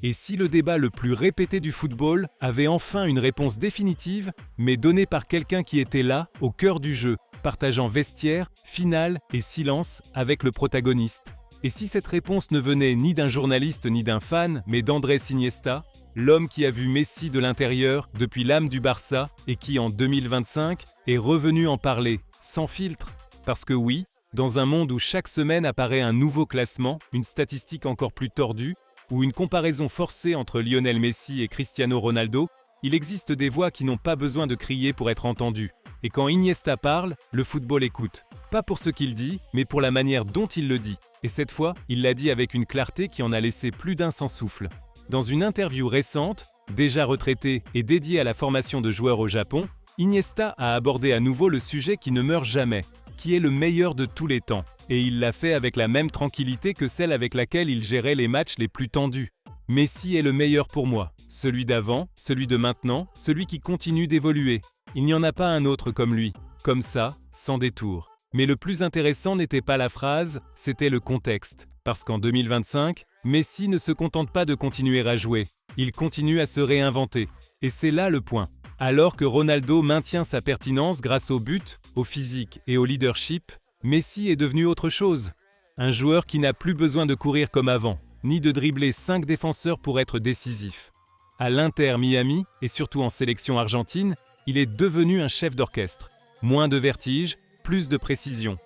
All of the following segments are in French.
Et si le débat le plus répété du football avait enfin une réponse définitive, mais donnée par quelqu'un qui était là, au cœur du jeu, partageant vestiaire, finale et silence avec le protagoniste? Et si cette réponse ne venait ni d'un journaliste ni d'un fan, mais d'Andrés Iniesta, l'homme qui a vu Messi de l'intérieur depuis l'âme du Barça et qui, en 2025, est revenu en parler, sans filtre? Parce que oui, dans un monde où chaque semaine apparaît un nouveau classement, une statistique encore plus tordue, ou une comparaison forcée entre Lionel Messi et Cristiano Ronaldo, il existe des voix qui n'ont pas besoin de crier pour être entendues. Et quand Iniesta parle, le football écoute. Pas pour ce qu'il dit, mais pour la manière dont il le dit. Et cette fois, il l'a dit avec une clarté qui en a laissé plus d'un sans souffle. Dans une interview récente, déjà retraité et dédiée à la formation de joueurs au Japon, Iniesta a abordé à nouveau le sujet qui ne meurt jamais, qui est le meilleur de tous les temps. Et il l'a fait avec la même tranquillité que celle avec laquelle il gérait les matchs les plus tendus. Messi est le meilleur pour moi, celui d'avant, celui de maintenant, celui qui continue d'évoluer. Il n'y en a pas un autre comme lui, comme ça, sans détour. Mais le plus intéressant n'était pas la phrase, c'était le contexte. Parce qu'en 2025, Messi ne se contente pas de continuer à jouer, il continue à se réinventer. Et c'est là le point. Alors que Ronaldo maintient sa pertinence grâce au but, au physique et au leadership, Messi est devenu autre chose. Un joueur qui n'a plus besoin de courir comme avant, ni de dribbler 5 défenseurs pour être décisif. À l'Inter Miami, et surtout en sélection argentine, il est devenu un chef d'orchestre. Moins de vertige, plus de précision.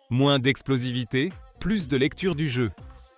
Moins d'explosivité, plus de lecture du jeu.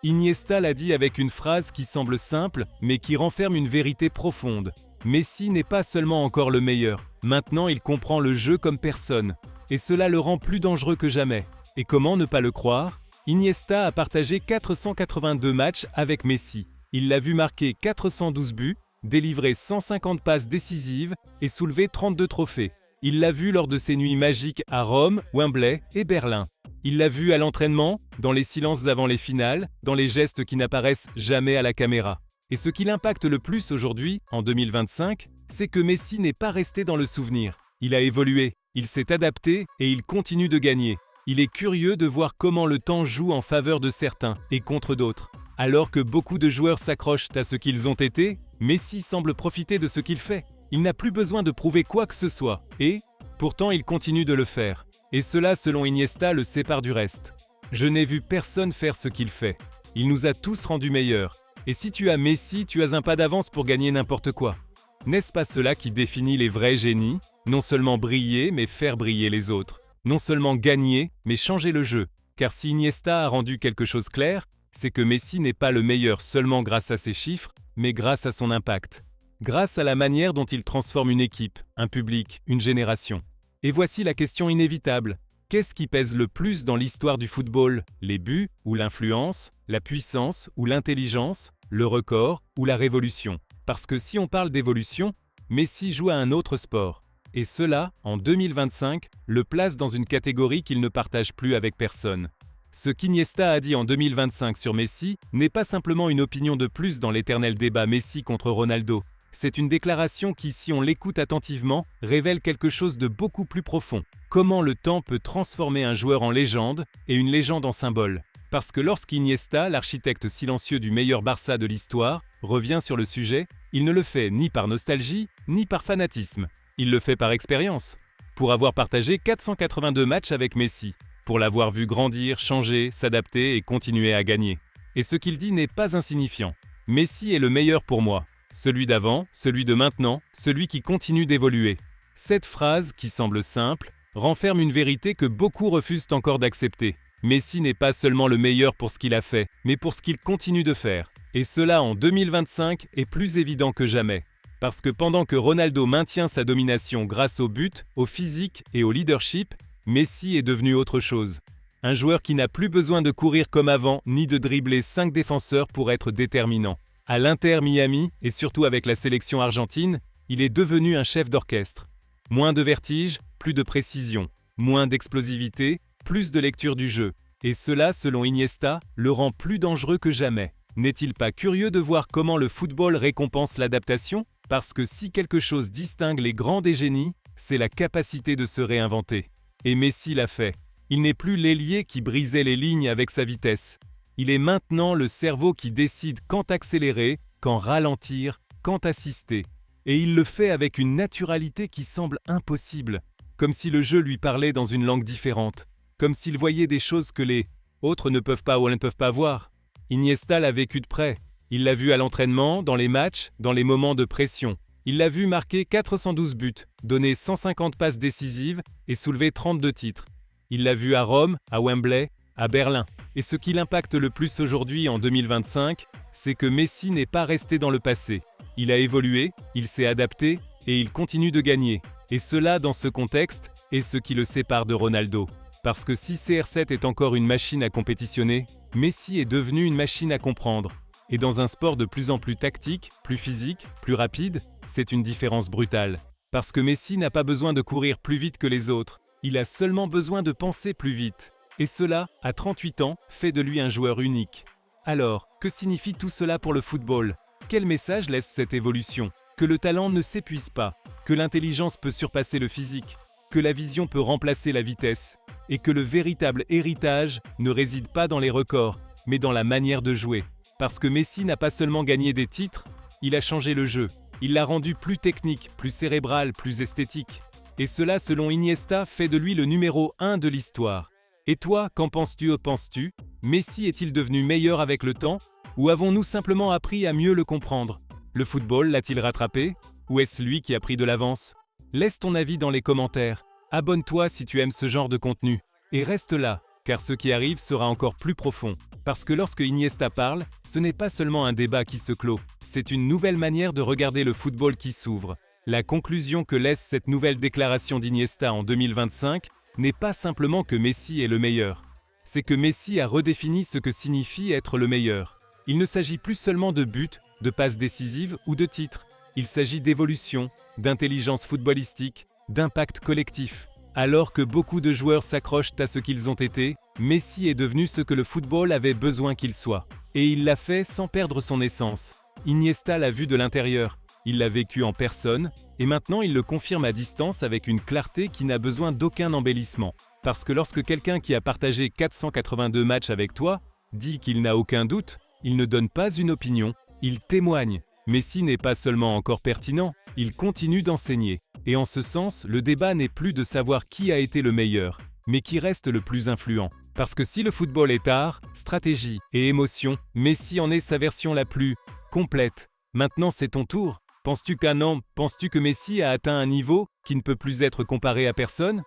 Iniesta l'a dit avec une phrase qui semble simple, mais qui renferme une vérité profonde. Messi n'est pas seulement encore le meilleur, maintenant il comprend le jeu comme personne. Et cela le rend plus dangereux que jamais. Et comment ne pas le croire? Iniesta a partagé 482 matchs avec Messi. Il l'a vu marquer 412 buts, délivrer 150 passes décisives et soulever 32 trophées. Il l'a vu lors de ses nuits magiques à Rome, Wembley et Berlin. Il l'a vu à l'entraînement, dans les silences avant les finales, dans les gestes qui n'apparaissent jamais à la caméra. Et ce qui l'impacte le plus aujourd'hui, en 2025, c'est que Messi n'est pas resté dans le souvenir. Il a évolué, il s'est adapté et il continue de gagner. Il est curieux de voir comment le temps joue en faveur de certains et contre d'autres. Alors que beaucoup de joueurs s'accrochent à ce qu'ils ont été, Messi semble profiter de ce qu'il fait. Il n'a plus besoin de prouver quoi que ce soit. Et, pourtant, il continue de le faire. Et cela, selon Iniesta, le sépare du reste. Je n'ai vu personne faire ce qu'il fait. Il nous a tous rendus meilleurs. Et si tu as Messi, tu as un pas d'avance pour gagner n'importe quoi. N'est-ce pas cela qui définit les vrais génies? Non seulement briller, mais faire briller les autres. Non seulement gagner, mais changer le jeu. Car si Iniesta a rendu quelque chose clair, c'est que Messi n'est pas le meilleur seulement grâce à ses chiffres, mais grâce à son impact. Grâce à la manière dont il transforme une équipe, un public, une génération. Et voici la question inévitable. Qu'est-ce qui pèse le plus dans l'histoire du football? Les buts ou l'influence, la puissance ou l'intelligence, le record ou la révolution? Parce que si on parle d'évolution, Messi joue à un autre sport. Et cela, en 2025, le place dans une catégorie qu'il ne partage plus avec personne. Ce qu'Iniesta a dit en 2025 sur Messi n'est pas simplement une opinion de plus dans l'éternel débat Messi contre Ronaldo. C'est une déclaration qui, si on l'écoute attentivement, révèle quelque chose de beaucoup plus profond. Comment le temps peut transformer un joueur en légende et une légende en symbole. Parce que lorsqu'Iniesta, l'architecte silencieux du meilleur Barça de l'histoire, revient sur le sujet, il ne le fait ni par nostalgie, ni par fanatisme. Il le fait par expérience. Pour avoir partagé 482 matchs avec Messi. Pour l'avoir vu grandir, changer, s'adapter et continuer à gagner. Et ce qu'il dit n'est pas insignifiant. Messi est le meilleur pour moi. Celui d'avant, celui de maintenant, celui qui continue d'évoluer. Cette phrase, qui semble simple, renferme une vérité que beaucoup refusent encore d'accepter. Messi n'est pas seulement le meilleur pour ce qu'il a fait, mais pour ce qu'il continue de faire. Et cela en 2025 est plus évident que jamais. Parce que pendant que Ronaldo maintient sa domination grâce au but, au physique et au leadership, Messi est devenu autre chose. Un joueur qui n'a plus besoin de courir comme avant, ni de dribbler 5 défenseurs pour être déterminant. À l'Inter Miami, et surtout avec la sélection argentine, il est devenu un chef d'orchestre. Moins de vertige, plus de précision. Moins d'explosivité, plus de lecture du jeu. Et cela, selon Iniesta, le rend plus dangereux que jamais. N'est-il pas curieux de voir comment le football récompense l'adaptation? Parce que si quelque chose distingue les grands des génies, c'est la capacité de se réinventer. Et Messi l'a fait. Il n'est plus l'ailier qui brisait les lignes avec sa vitesse. Il est maintenant le cerveau qui décide quand accélérer, quand ralentir, quand assister. Et il le fait avec une naturalité qui semble impossible, comme si le jeu lui parlait dans une langue différente, comme s'il voyait des choses que les autres ne peuvent pas ou ne peuvent pas voir. Iniesta l'a vécu de près. Il l'a vu à l'entraînement, dans les matchs, dans les moments de pression. Il l'a vu marquer 412 buts, donner 150 passes décisives et soulever 32 titres. Il l'a vu à Rome, à Wembley, à Berlin. Et ce qui l'impacte le plus aujourd'hui en 2025, c'est que Messi n'est pas resté dans le passé. Il a évolué, il s'est adapté et il continue de gagner. Et cela, dans ce contexte, est ce qui le sépare de Ronaldo. Parce que si CR7 est encore une machine à compétitionner, Messi est devenu une machine à comprendre. Et dans un sport de plus en plus tactique, plus physique, plus rapide, c'est une différence brutale. Parce que Messi n'a pas besoin de courir plus vite que les autres, il a seulement besoin de penser plus vite. Et cela, à 38 ans, fait de lui un joueur unique. Alors, que signifie tout cela pour le football ? Quel message laisse cette évolution ? Que le talent ne s'épuise pas, que l'intelligence peut surpasser le physique, que la vision peut remplacer la vitesse, et que le véritable héritage ne réside pas dans les records, mais dans la manière de jouer. Parce que Messi n'a pas seulement gagné des titres, il a changé le jeu. Il l'a rendu plus technique, plus cérébral, plus esthétique. Et cela, selon Iniesta, fait de lui le numéro 1 de l'histoire. Et toi, qu'en penses-tu ? Messi est-il devenu meilleur avec le temps ? Ou avons-nous simplement appris à mieux le comprendre ? Le football l'a-t-il rattrapé ? Ou est-ce lui qui a pris de l'avance ? Laisse ton avis dans les commentaires. Abonne-toi si tu aimes ce genre de contenu. Et reste là, car ce qui arrive sera encore plus profond. Parce que lorsque Iniesta parle, ce n'est pas seulement un débat qui se clôt, c'est une nouvelle manière de regarder le football qui s'ouvre. La conclusion que laisse cette nouvelle déclaration d'Iniesta en 2025 n'est pas simplement que Messi est le meilleur. C'est que Messi a redéfini ce que signifie être le meilleur. Il ne s'agit plus seulement de buts, de passes décisives ou de titres. Il s'agit d'évolution, d'intelligence footballistique, d'impact collectif. Alors que beaucoup de joueurs s'accrochent à ce qu'ils ont été, Messi est devenu ce que le football avait besoin qu'il soit. Et il l'a fait sans perdre son essence. Iniesta l'a vu de l'intérieur, il l'a vécu en personne, et maintenant il le confirme à distance avec une clarté qui n'a besoin d'aucun embellissement. Parce que lorsque quelqu'un qui a partagé 482 matchs avec toi dit qu'il n'a aucun doute, il ne donne pas une opinion, il témoigne. Messi n'est pas seulement encore pertinent, il continue d'enseigner. Et en ce sens, le débat n'est plus de savoir qui a été le meilleur, mais qui reste le plus influent. Parce que si le football est art, stratégie et émotion, Messi en est sa version la plus complète. Maintenant c'est ton tour. Penses-tu que Messi a atteint un niveau qui ne peut plus être comparé à personne ?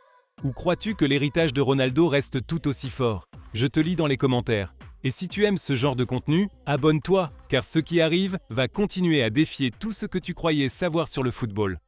Ou crois-tu que l'héritage de Ronaldo reste tout aussi fort ? Je te lis dans les commentaires. Et si tu aimes ce genre de contenu, abonne-toi, car ce qui arrive va continuer à défier tout ce que tu croyais savoir sur le football.